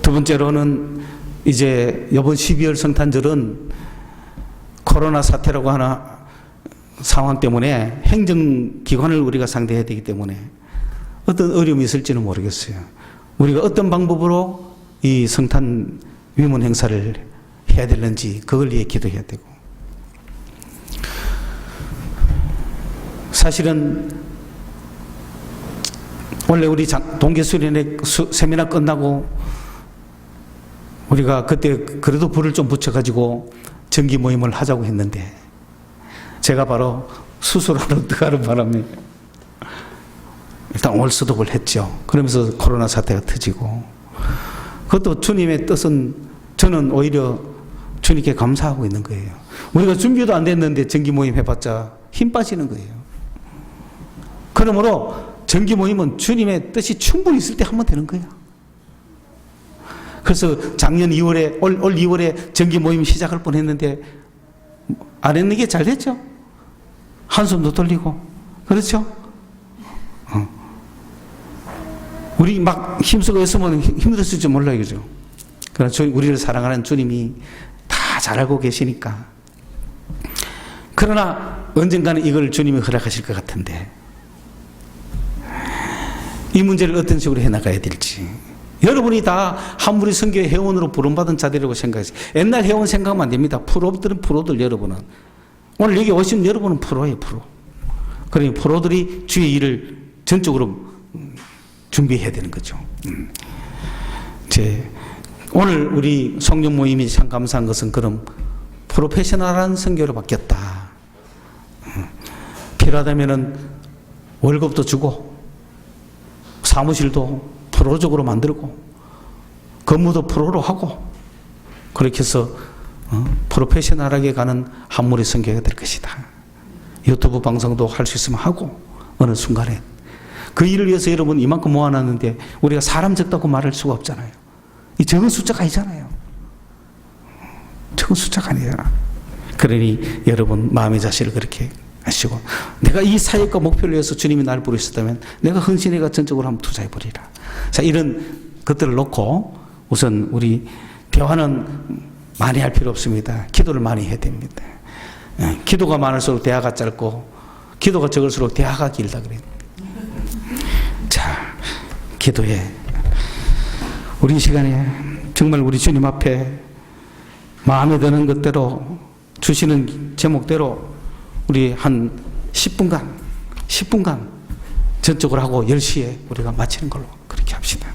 두 번째로는 이제 이번 12월 성탄절은 코로나 사태라고 하나 상황 때문에 행정기관을 우리가 상대해야 되기 때문에 어떤 어려움이 있을지는 모르겠어요. 우리가 어떤 방법으로 이 성탄 위문 행사를 해야 되는지 그걸 위해 기도해야 되고, 사실은 원래 우리 동계수련회 세미나 끝나고 우리가 그때 그래도 불을 좀 붙여가지고 정기 모임을 하자고 했는데 제가 바로 수술하러 들어가는 바람에 일단 올수독을 했죠. 그러면서 코로나 사태가 터지고, 그것도 주님의 뜻은 저는 오히려 주님께 감사하고 있는 거예요. 우리가 준비도 안 됐는데 정기 모임 해봤자 힘 빠지는 거예요. 그러므로 정기 모임은 주님의 뜻이 충분히 있을 때 하면 되는 거예요. 그래서 작년 2월에 올 2월에 정기 모임 시작할 뻔했는데 안 했는 게 잘 됐죠. 한숨도 돌리고, 그렇죠? 우리 막 힘쓰고 했으면 힘들었을지 몰라요, 그죠? 그러나 우리를 사랑하는 주님이 다 잘 알고 계시니까. 그러나 언젠가는 이걸 주님이 허락하실 것 같은데 이 문제를 어떤 식으로 해나가야 될지. 여러분이 다 한 무리 선교회 회원으로 부름받은 자들이라고 생각하세요. 옛날 회원 생각하면 안 됩니다. 프로들은 프로들, 여러분은. 오늘 여기 오신 여러분은 프로예요, 프로. 그러니 프로들이 주의 일을 전적으로 준비해야 되는 거죠. 오늘 우리 성령 모임이 참 감사한 것은 그런 프로페셔널한 선교로 바뀌었다. 필요하다면은 월급도 주고 사무실도 프로적으로 만들고 근무도 프로로 하고 그렇게 해서 프로페셔널하게 가는 한 무리 선교가 될 것이다. 유튜브 방송도 할 수 있으면 하고 어느 순간에 그 일을 위해서 여러분 이만큼 모아놨는데 우리가 사람 적다고 말할 수가 없잖아요. 이 적은 숫자가 아니잖아요. 적은 숫자가 아니에요. 그러니 여러분 마음의 자세를 그렇게 하시고, 내가 이 사역과 목표를 위해서 주님이 나를 부르셨다면 내가 헌신해가 전적으로 한번 투자해버리라. 자, 이런 것들을 놓고 우선 우리 대화는 많이 할 필요 없습니다. 기도를 많이 해야 됩니다. 기도가 많을수록 대화가 짧고 기도가 적을수록 대화가 길다 그래요. 자, 기도해. 우리 시간에 정말 우리 주님 앞에 마음에 드는 것대로 주시는 제목대로 우리 한 10분간 전적으로 하고 10시에 우리가 마치는 걸로 그렇게 합시다.